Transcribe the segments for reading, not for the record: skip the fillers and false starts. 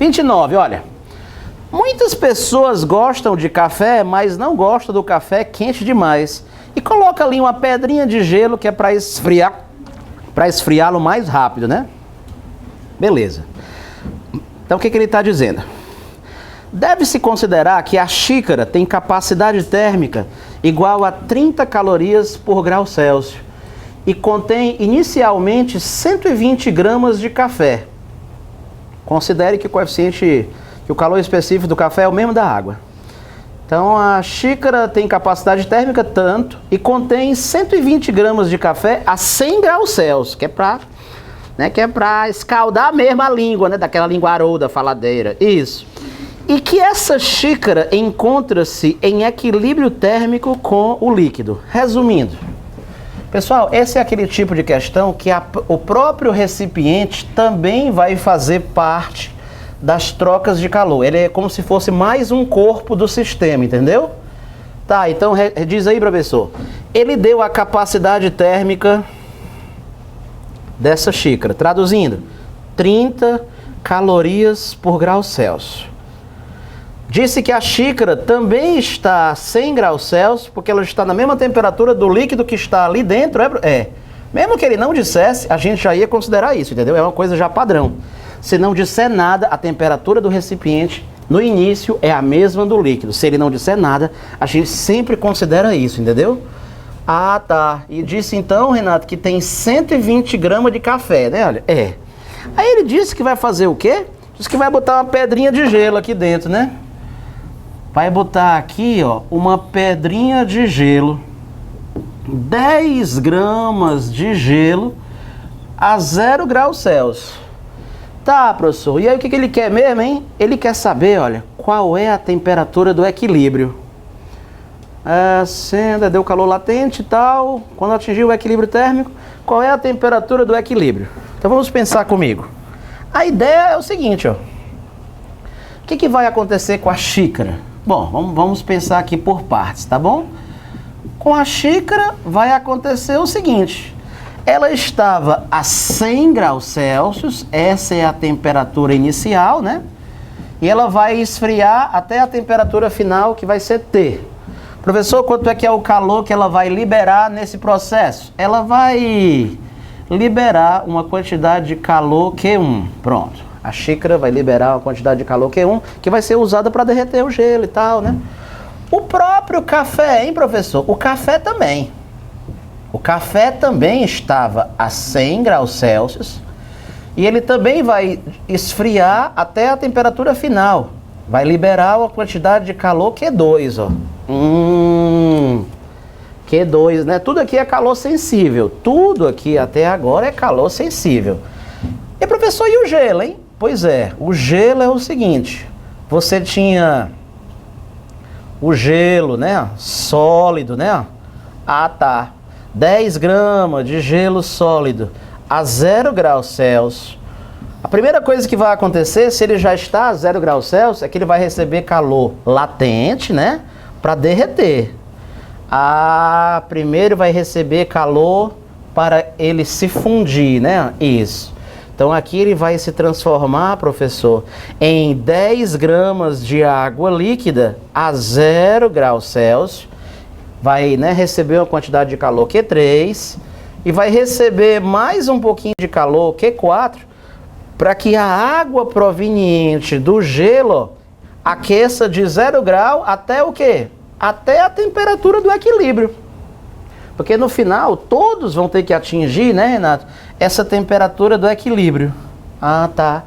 29, olha. Muitas pessoas gostam de café, mas não gostam do café quente demais. E coloca ali uma pedrinha de gelo que é para esfriá-lo mais rápido, né? Beleza. Então o que ele está dizendo? Deve-se considerar que a xícara tem capacidade térmica igual a 30 calorias por grau Celsius e contém inicialmente 120 gramas de café. Considere que o coeficiente, que o calor específico do café é o mesmo da água. Então a xícara tem capacidade térmica tanto e contém 120 gramas de café a 100 graus Celsius, que é para escaldar mesmo a língua, né, daquela linguaruda faladeira. Isso. E que essa xícara encontra-se em equilíbrio térmico com o líquido. Resumindo, pessoal, esse é aquele tipo de questão que o próprio recipiente também vai fazer parte das trocas de calor. Ele é como se fosse mais um corpo do sistema, entendeu? Tá, então diz aí, professor. Ele deu a capacidade térmica dessa xícara. Traduzindo, 30 calorias por grau Celsius. Disse que a xícara também está a 100 graus Celsius, porque ela está na mesma temperatura do líquido que está ali dentro. Mesmo que ele não dissesse, a gente já ia considerar isso, entendeu? É uma coisa já padrão. Se não disser nada, a temperatura do recipiente no início é a mesma do líquido. Se ele não disser nada, a gente sempre considera isso, entendeu? Ah, tá. E disse então, Renato, que tem 120 gramas de café, né? Olha, Aí ele disse que vai fazer o quê? Disse que vai botar uma pedrinha de gelo aqui dentro, né? Vai botar aqui, ó, uma pedrinha de gelo. 10 gramas de gelo a 0 graus Celsius. Tá, professor. E aí o que ele quer mesmo, hein? Ele quer saber, olha, qual é a temperatura do equilíbrio. Acenda, deu calor latente e tal. Quando atingir o equilíbrio térmico, qual é a temperatura do equilíbrio? Então vamos pensar comigo. A ideia é o seguinte, ó. O que vai acontecer com a xícara? Bom, vamos pensar aqui por partes, tá bom? Com a xícara vai acontecer o seguinte. Ela estava a 100 graus Celsius, essa é a temperatura inicial, né? E ela vai esfriar até a temperatura final, que vai ser T. Professor, quanto é que é o calor que ela vai liberar nesse processo? Ela vai liberar uma quantidade de calor Q1. Pronto. A xícara vai liberar uma quantidade de calor Q1, que vai ser usada para derreter o gelo e tal, né? O próprio café, hein, professor? O café também. O café também estava a 100 graus Celsius e ele também vai esfriar até a temperatura final. Vai liberar uma quantidade de calor Q2, ó. Q2, né? Tudo aqui é calor sensível. Tudo aqui até agora é calor sensível. E professor, e o gelo, hein? Pois é, o gelo é o seguinte. Você tinha o gelo, né? Sólido, né? Ah, tá. 10 gramas de gelo sólido a 0 graus Celsius. A primeira coisa que vai acontecer, se ele já está a 0 graus Celsius, é que ele vai receber calor latente, né? Para derreter. Primeiro vai receber calor para ele se fundir, né? Isso. Então aqui ele vai se transformar, professor, em 10 gramas de água líquida a 0 graus Celsius. Vai, né, receber uma quantidade de calor Q3 e vai receber mais um pouquinho de calor Q4 para que a água proveniente do gelo aqueça de 0 grau até o quê? Até a temperatura do equilíbrio. Porque no final todos vão ter que atingir, né, Renato, essa temperatura do equilíbrio. Ah, tá.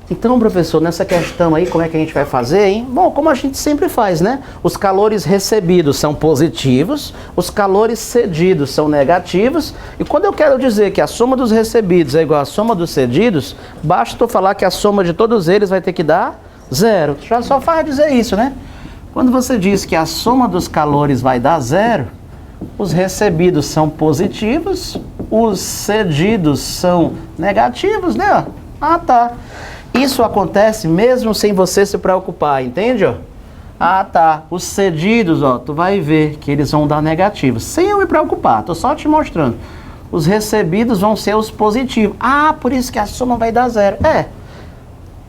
Então, professor, nessa questão aí, como é que a gente vai fazer, hein? Bom, como a gente sempre faz, né? Os calores recebidos são positivos, os calores cedidos são negativos, e quando eu quero dizer que a soma dos recebidos é igual à soma dos cedidos, basta eu falar que a soma de todos eles vai ter que dar 0. Já só faz dizer isso, né? Quando você diz que a soma dos calores vai dar 0, os recebidos são positivos, os cedidos são negativos, né? Ah, tá. Isso acontece mesmo sem você se preocupar, entende? Ó? Ah, tá. Os cedidos, ó, tu vai ver que eles vão dar negativos. Sem eu me preocupar, tô só te mostrando. Os recebidos vão ser os positivos. Ah, por isso que a soma vai dar 0.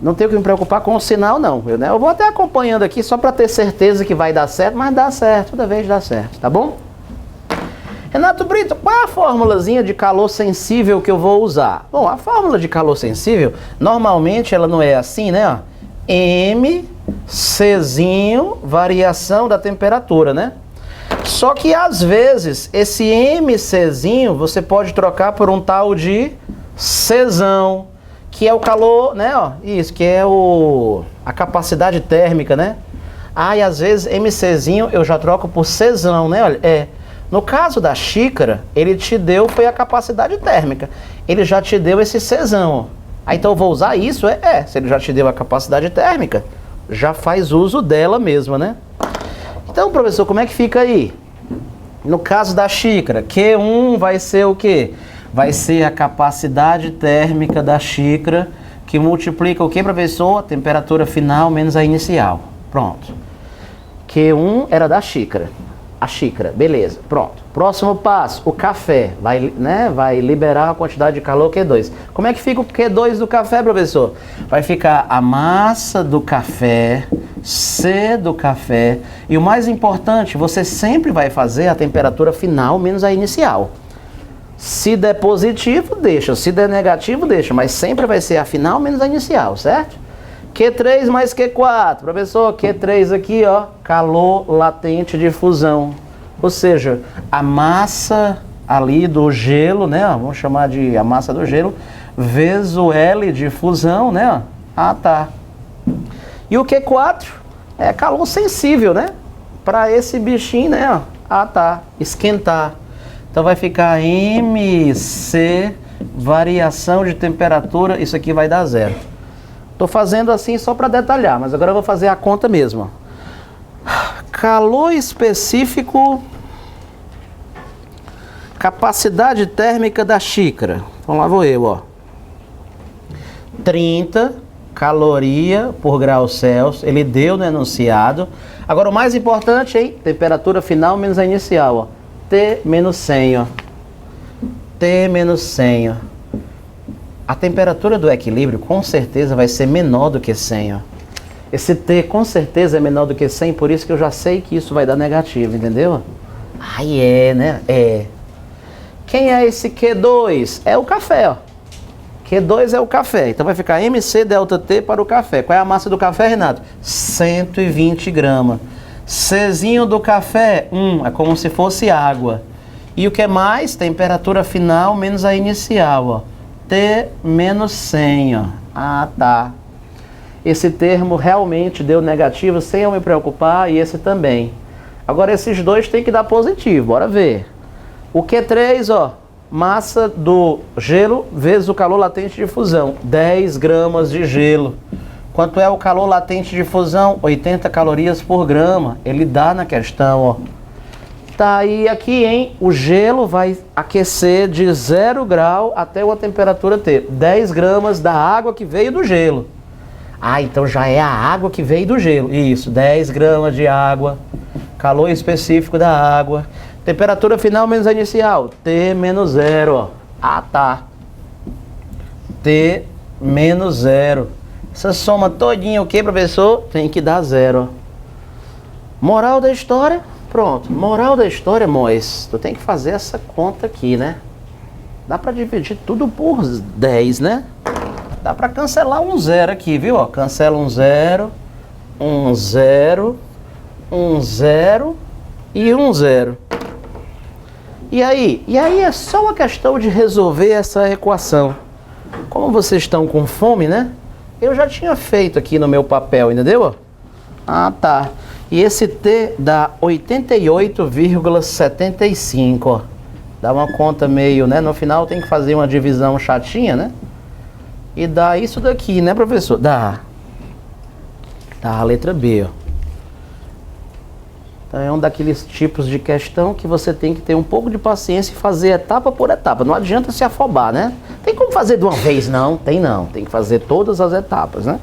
Não tenho que me preocupar com o sinal, não. Eu vou até acompanhando aqui só para ter certeza que vai dar certo, mas dá certo, toda vez dá certo, tá bom? Renato Brito, qual é a formulazinha de calor sensível que eu vou usar? Bom, a fórmula de calor sensível, normalmente ela não é assim, né? Ó, M, Czinho, variação da temperatura, né? Só que às vezes, esse MCzinho você pode trocar por um tal de Czão, que é o calor, né? Ó, isso, que é a capacidade térmica, né? E às vezes MCzinho eu já troco por Czão, né? Olha, no caso da xícara, ele te deu, foi a capacidade térmica. Ele já te deu esse Czão, ó. Então eu vou usar isso, se ele já te deu a capacidade térmica, já faz uso dela mesma, né? Então, professor, como é que fica aí? No caso da xícara, Q1 vai ser o quê? Vai ser a capacidade térmica da xícara, que multiplica o quê, professor? A temperatura final menos a inicial. Pronto. Q1 era da xícara. A xícara, beleza, pronto. Próximo passo, o café, vai liberar a quantidade de calor Q2. Como é que fica o Q2 do café, professor? Vai ficar a massa do café, C do café, e o mais importante, você sempre vai fazer a temperatura final menos a inicial. Se der positivo, deixa, se der negativo, deixa, mas sempre vai ser a final menos a inicial, certo? Q3 mais Q4, professor, Q3 aqui, ó, calor latente de fusão. Ou seja, a massa ali do gelo, né, ó, vamos chamar de a massa do gelo, vezes o L de fusão, né, ó. Tá. E o Q4 é calor sensível, né, para esse bichinho, né, ó. Tá, esquentar. Então vai ficar MC, variação de temperatura, isso aqui vai dar 0. Estou fazendo assim só para detalhar, mas agora eu vou fazer a conta mesmo. Calor específico, capacidade térmica da xícara. Então lá vou eu, ó. 30 caloria por grau Celsius, ele deu no enunciado. Agora o mais importante, hein? Temperatura final menos a inicial, ó. T menos 100, ó. T menos 100, ó. A temperatura do equilíbrio com certeza vai ser menor do que 100, ó. Esse T com certeza é menor do que 100, por isso que eu já sei que isso vai dar negativo, entendeu? Né? Quem é esse Q2? É o café, ó. Q2 é o café, então vai ficar MC delta T para o café. Qual é a massa do café, Renato? 120 gramas. Czinho do café, é como se fosse água. E o que mais? Temperatura final menos a inicial, ó. T menos 100, ó. Tá. Esse termo realmente deu negativo sem eu me preocupar e esse também. Agora esses dois tem que dar positivo, bora ver. O Q3, ó, massa do gelo vezes o calor latente de fusão, 10 gramas de gelo. Quanto é o calor latente de fusão? 80 calorias por grama. Ele dá na questão, ó. Tá aí aqui, hein? O gelo vai aquecer de 0 grau até uma temperatura T. 10 gramas da água que veio do gelo. Então já é a água que veio do gelo. Isso, 10 gramas de água. Calor específico da água. Temperatura final menos a inicial. T menos 0, ó. Tá. T menos 0. Essa soma todinha, o que, professor? Tem que dar 0, ó. Moral da história... Pronto, moral da história, Mois, tu tem que fazer essa conta aqui, né? Dá pra dividir tudo por 10, né? Dá pra cancelar um 0 aqui, viu? Ó, cancela um 0, um 0, um 0 e um 0. E aí? E aí é só uma questão de resolver essa equação. Como vocês estão com fome, né? Eu já tinha feito aqui no meu papel, entendeu? Tá. E esse T dá 88,75, ó. Dá uma conta meio, né? No final tem que fazer uma divisão chatinha, né? E dá isso daqui, né, professor? Dá. Tá, a letra B, ó. Então é um daqueles tipos de questão que você tem que ter um pouco de paciência e fazer etapa por etapa. Não adianta se afobar, né? Tem como fazer de uma vez? Não, tem não. Tem que fazer todas as etapas, né?